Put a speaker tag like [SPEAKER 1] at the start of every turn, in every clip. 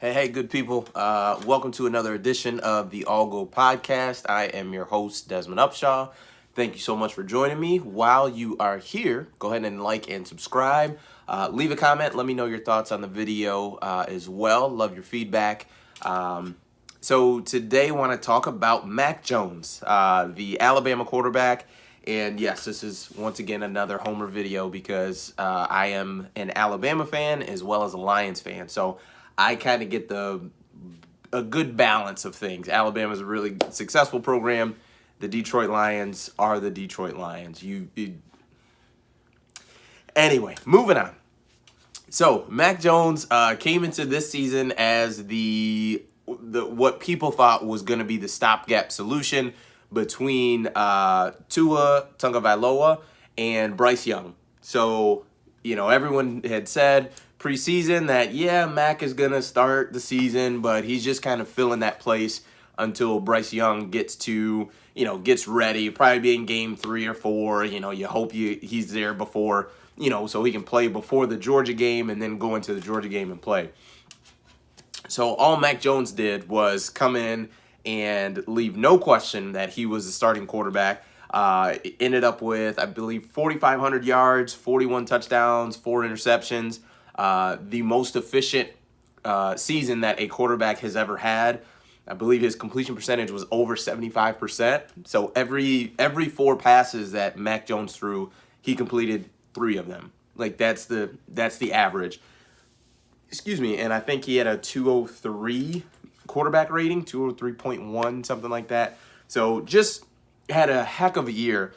[SPEAKER 1] Hey, good people. Welcome to another edition of the All Go Podcast. I am your host, Desmond Upshaw. Thank you so much for joining me. While you are here, go ahead and like and subscribe. Leave a comment. Let me know your thoughts on the video as well. Love your feedback. So today I want to talk about Mac Jones, the Alabama quarterback. And yes, this is once again another Homer video because I am an Alabama fan as well as a Lions fan. So I kind of get a good balance of things. Alabama is a really successful program. The Detroit Lions are the Detroit Lions. Anyway, moving on. So Mac Jones came into this season as the what people thought was going to be the stopgap solution between Tua Tagovailoa and Bryce Young. So everyone had said preseason that Mac is going to start the season, but he's just kind of filling that place until Bryce Young gets ready, probably be in game 3 or 4. You hope he's there before, so he can play before the Georgia game and then go into the Georgia game and play. So all Mac Jones did was come in and leave no question that he was the starting quarterback. Ended up with, I believe, 4,500 yards, 41 touchdowns, 4 interceptions. The most efficient season that a quarterback has ever had. I believe his completion percentage was over 75%. So every 4 passes that Mac Jones threw, he completed 3 of them. Like that's the average. Excuse me, and I think he had a 203 quarterback rating, 203.1, something like that. So just had a heck of a year.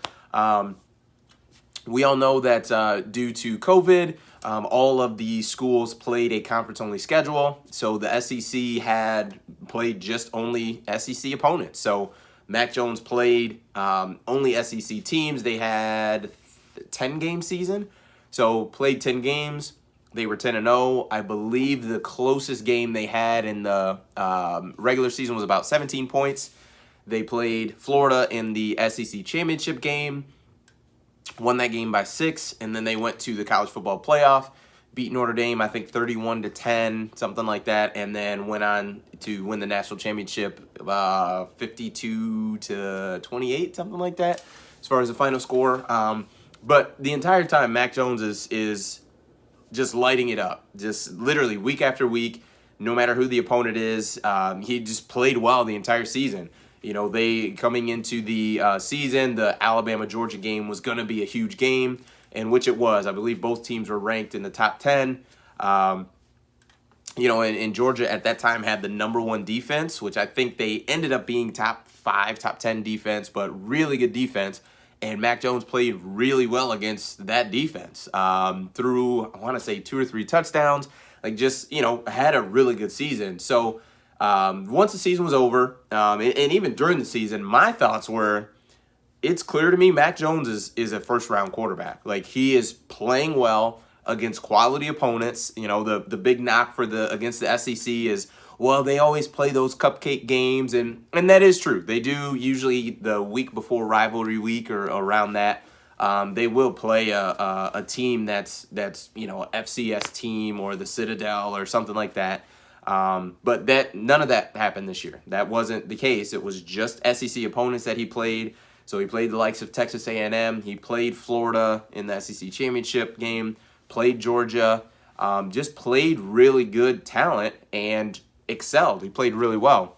[SPEAKER 1] We all know that due to COVID, all of the schools played a conference-only schedule. So the SEC had played just only SEC opponents. So Mac Jones played only SEC teams. They had 10-game season. So played 10 games. They were 10-0. I believe the closest game they had in the regular season was about 17 points. They played Florida in the SEC championship game, won that game by 6, and then they went to the college football playoff, beat Notre Dame, I think 31-10, something like that, and then went on to win the national championship 52-28, something like that, as far as the final score. But the entire time, Mac Jones is just lighting it up, just literally week after week, no matter who the opponent is. He just played well the entire season. They coming into the season, the Alabama-Georgia game was going to be a huge game, and which it was. I believe both teams were ranked in the top 10. And Georgia at that time had the number 1 defense, which I think they ended up being top 5, top 10 defense, but really good defense. And Mac Jones played really well against that defense. Threw, I want to say, 2 or 3 touchdowns. Had a really good season. So once the season was over, and even during the season, my thoughts were, it's clear to me Mac Jones is a first-round quarterback. Like, he is playing well against quality opponents. The big knock against the SEC is, well, they always play those cupcake games, and that is true. They do usually the week before rivalry week or around that. They will play a team that's FCS team or the Citadel or something like that. But none of that happened this year. That wasn't the case. It was just SEC opponents that he played. So he played the likes of Texas A&M. He played Florida in the SEC championship game. Played Georgia. Just played really good talent and excelled. He played really well.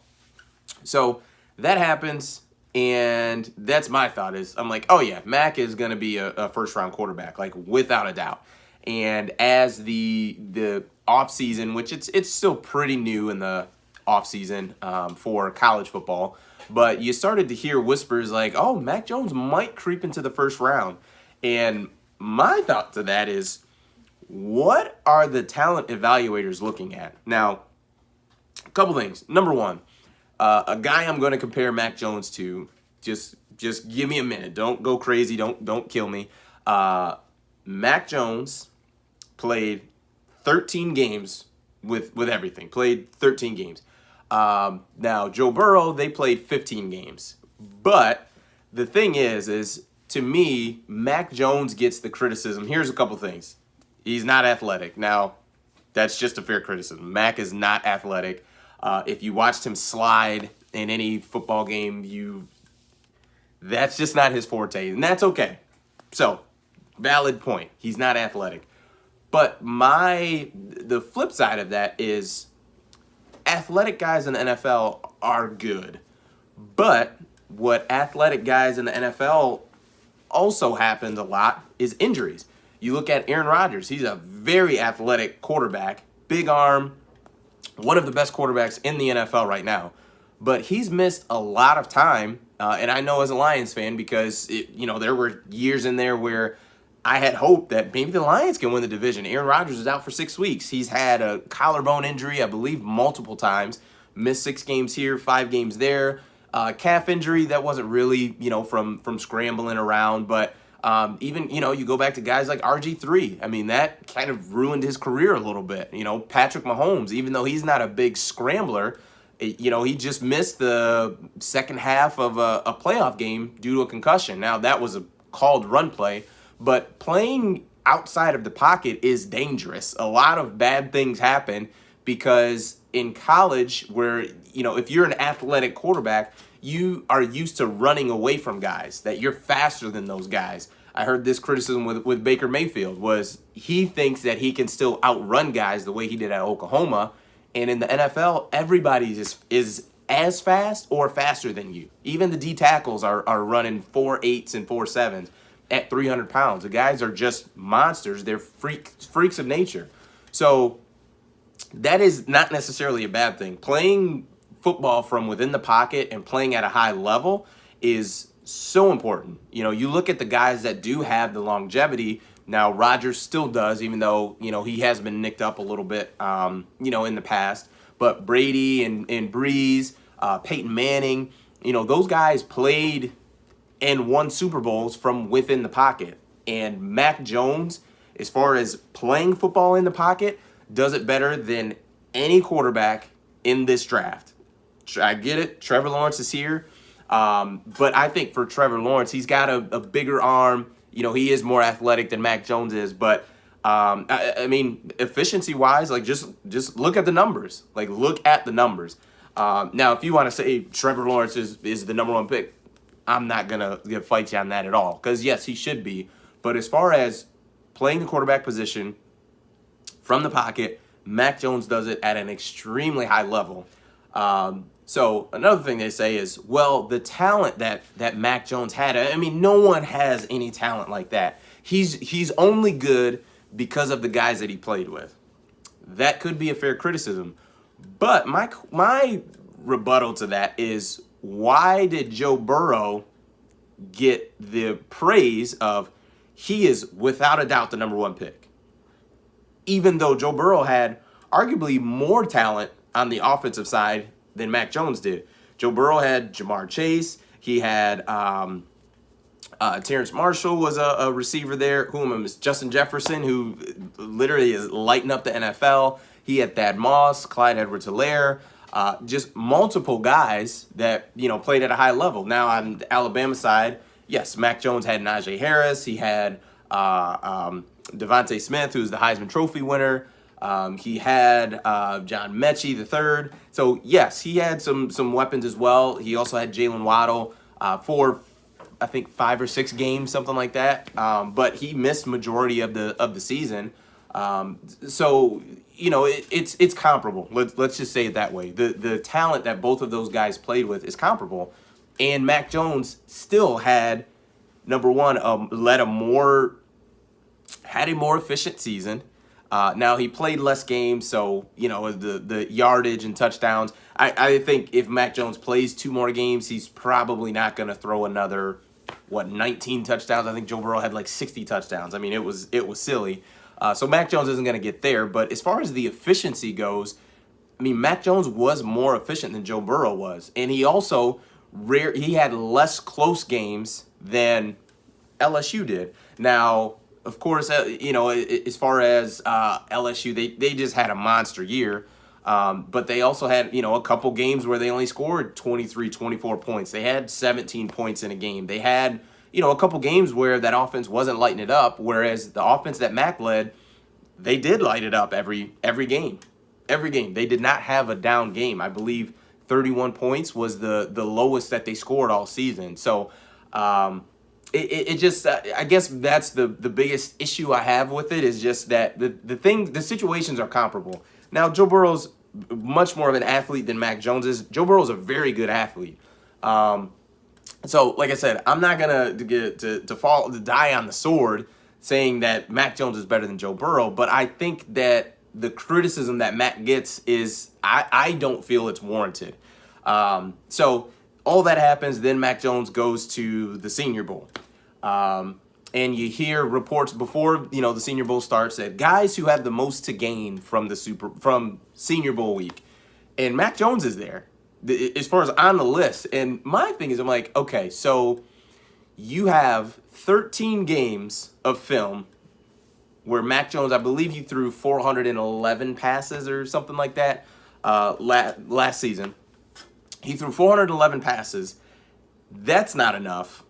[SPEAKER 1] So that happens, and that's my thought is, I'm like, oh yeah, Mac is going to be a first-round quarterback, like without a doubt. And as the offseason, which it's still pretty new in the offseason for college football, but you started to hear whispers like, oh, Mac Jones might creep into the first round. And my thought to that is, what are the talent evaluators looking at? Now, a couple things. Number one, a guy I'm going to compare Mac Jones to, just give me a minute. Don't go crazy. Don't kill me. Mac Jones played 13 games with everything. Played 13 games. Now, Joe Burrow, they played 15 games. But the thing is to me, Mac Jones gets the criticism. Here's a couple things. He's not athletic. Now, That's just a fair criticism. Mac is not athletic. If you watched him slide in any football game, that's just not his forte, and that's okay. So, valid point. He's not athletic. But the flip side of that is athletic guys in the NFL are good. But what athletic guys in the NFL also happens a lot is injuries. You look at Aaron Rodgers. He's a very athletic quarterback, big arm, one of the best quarterbacks in the NFL right now. But he's missed a lot of time, and I know as a Lions fan because there were years in there where I had hope that maybe the Lions can win the division. Aaron Rodgers is out for 6 weeks. He's had a collarbone injury, I believe, multiple times. Missed 6 games here, 5 games there. Calf injury that wasn't really, from scrambling around. But even, you go back to guys like RG3. I mean, that kind of ruined his career a little bit. Patrick Mahomes, even though he's not a big scrambler, he just missed the second half of a playoff game due to a concussion. Now, that was a called run play. But playing outside of the pocket is dangerous. A lot of bad things happen because in college, where, if you're an athletic quarterback, you are used to running away from guys, that you're faster than those guys. I heard this criticism with Baker Mayfield was he thinks that he can still outrun guys the way he did at Oklahoma. And in the NFL, everybody is as fast or faster than you. Even the D tackles are running 4.8s and 4.7s. At 300 pounds. The guys are just monsters. They're freaks of nature. So that is not necessarily a bad thing. Playing football from within the pocket and playing at a high level is so important. You look at the guys that do have the longevity. Now, Rodgers still does, even though, he has been nicked up a little bit, in the past. But Brady and Breeze, Peyton Manning, those guys played and won Super Bowls from within the pocket. And Mac Jones, as far as playing football in the pocket, does it better than any quarterback in this draft. I get it. Trevor Lawrence is here. But I think for Trevor Lawrence, he's got a bigger arm. He is more athletic than Mac Jones is. But, I mean, efficiency-wise, just look at the numbers. Look at the numbers. Now, if you want to say Trevor Lawrence is the number one pick, I'm not going to fight you on that at all. Because, yes, he should be. But as far as playing the quarterback position from the pocket, Mac Jones does it at an extremely high level. So another thing they say is, well, the talent that Mac Jones had, I mean, no one has any talent like that. He's only good because of the guys that he played with. That could be a fair criticism. But my rebuttal to that is, why did Joe Burrow get the praise of he is without a doubt the number one pick? Even though Joe Burrow had arguably more talent on the offensive side than Mac Jones did. Joe Burrow had Jamar Chase. He had Terrence Marshall was a receiver there. Justin Jefferson, who literally is lighting up the NFL. He had Thad Moss, Clyde Edwards-Helaire. Just multiple guys that, played at a high level. Now, on the Alabama side, yes, Mac Jones had Najee Harris. He had Devontae Smith, who's the Heisman Trophy winner. He had John Mechie III. So, yes, he had some weapons as well. He also had Jalen Waddle for, I think, 5 or 6 games, something like that. But he missed majority of the season. So, it's comparable. Let's just say it that way. The talent that both of those guys played with is comparable. And Mac Jones still had, number one, had a more efficient season. Now, he played less games, so, the yardage and touchdowns. I think if Mac Jones plays 2 more games, he's probably not going to throw another, 19 touchdowns. I think Joe Burrow had 60 touchdowns. I mean, it was silly. So Mac Jones isn't going to get there. But as far as the efficiency goes, I mean, Mac Jones was more efficient than Joe Burrow was. And he also, he had less close games than LSU did. Now, of course, as far as LSU, they just had a monster year. But they also had, a couple games where they only scored 23, 24 points. They had 17 points in a game. They had, a couple games where that offense wasn't lighting it up, whereas the offense that Mac led, they did light it up every game. Every game. They did not have a down game. I believe 31 points was the lowest that they scored all season. So it just I guess that's the biggest issue I have with it, is just that the situations are comparable. Now Joe Burrow's much more of an athlete than Mac Jones is. Joe Burrow's a very good athlete. So like I said, I'm not gonna to die on the sword saying that Mac Jones is better than Joe Burrow, but I think that the criticism that Mac gets is I don't feel it's warranted. So all that happens, then Mac Jones goes to the Senior Bowl. And you hear reports before, the Senior Bowl starts that guys who have the most to gain from Senior Bowl week, and Mac Jones is there as far as on the list. And my thing is, I'm like, okay, so you have 13 games of film where Mac Jones, I believe he threw 411 passes or something like that last season. He threw 411 passes. That's not enough.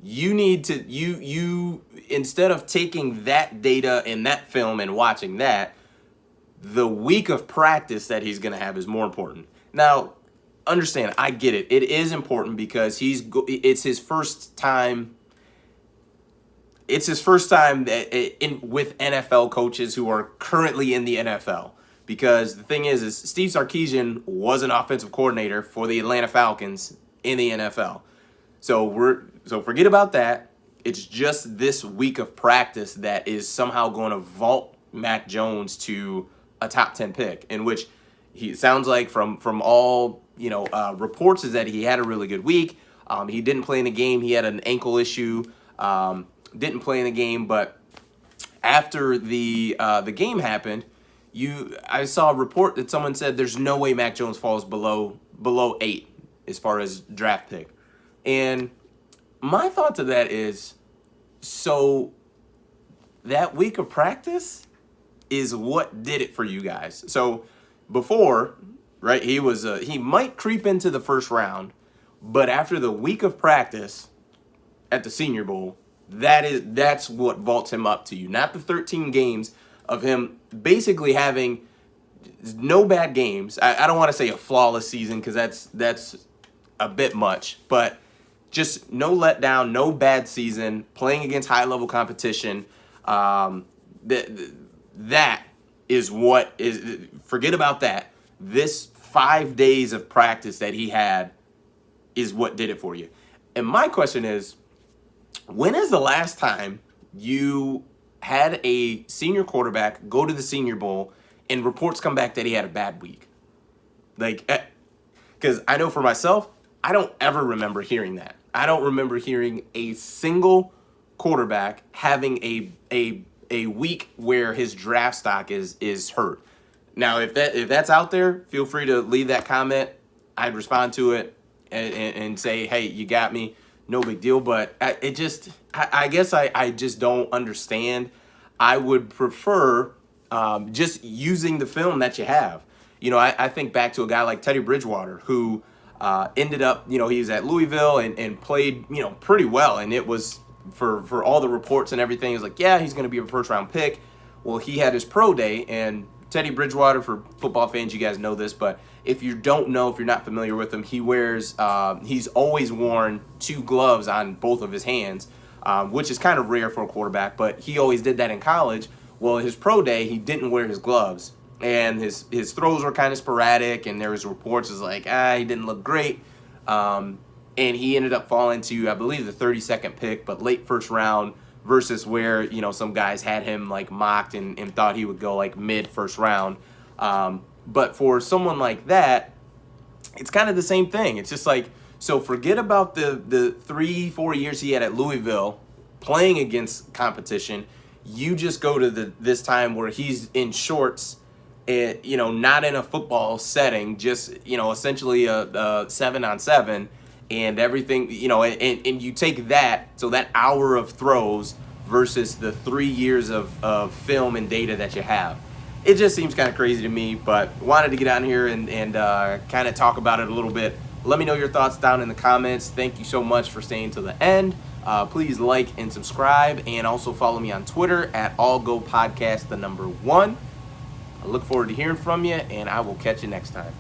[SPEAKER 1] You need to you instead of taking that data and that film and watching that, the week of practice that he's going to have is more important. Now, understand, I get it. It is important because it's his first time. It's his first time with NFL coaches who are currently in the NFL. Because the thing is Steve Sarkisian was an offensive coordinator for the Atlanta Falcons in the NFL. So forget about that. It's just this week of practice that is somehow going to vault Mac Jones to a top 10 pick, in which he sounds like from all reports is that he had a really good week. He didn't play in the game. He had an ankle issue. Didn't play in the game, but after the game happened, I saw a report that someone said there's no way Mac Jones falls below 8 as far as draft pick. And my thought to that is, so that week of practice is what did it for you guys. So before, right, he might creep into the first round, but after the week of practice at the Senior Bowl, that's what vaults him up to you. Not the 13 games of him basically having no bad games. I don't want to say a flawless season because that's a bit much, but just no letdown, no bad season, playing against high-level competition. That is what is. Forget about that. This 5 days of practice that he had is what did it for you. And my question is, when is the last time you had a senior quarterback go to the Senior Bowl and reports come back that he had a bad week? Like, because I know for myself, I don't ever remember hearing that. I don't remember hearing a single quarterback having a week where his draft stock is hurt. Now, if that's out there, feel free to leave that comment. I'd respond to it and say, hey, you got me. No big deal. But I guess I just don't understand. I would prefer just using the film that you have. I think back to a guy like Teddy Bridgewater who ended up, he was at Louisville and played, pretty well. And it was for all the reports and everything, it was like, yeah, he's going to be a first round pick. Well, he had his pro day, and Teddy Bridgewater, for football fans, you guys know this, but if you don't know, if you're not familiar with him, he's always worn 2 gloves on both of his hands, which is kind of rare for a quarterback, but he always did that in college. Well, his pro day, he didn't wear his gloves, and his throws were kind of sporadic, and there was reports as like, he didn't look great, and he ended up falling to, I believe, the 32nd pick, but late first round, versus where, some guys had him like mocked and thought he would go like mid first round. But for someone like that, it's kind of the same thing. It's just like, so forget about the 3-4 years he had at Louisville playing against competition. You just go to this time where he's in shorts, not in a football setting, just, essentially a 7-on-7. And everything, and you take that, so that hour of throws versus the 3 years of film and data that you have. It just seems kind of crazy to me, but wanted to get on here and kind of talk about it a little bit. Let me know your thoughts down in the comments. Thank you so much for staying till the end. Please like and subscribe, and also follow me on Twitter at AllGoPodcast, the number 1. I look forward to hearing from you, and I will catch you next time.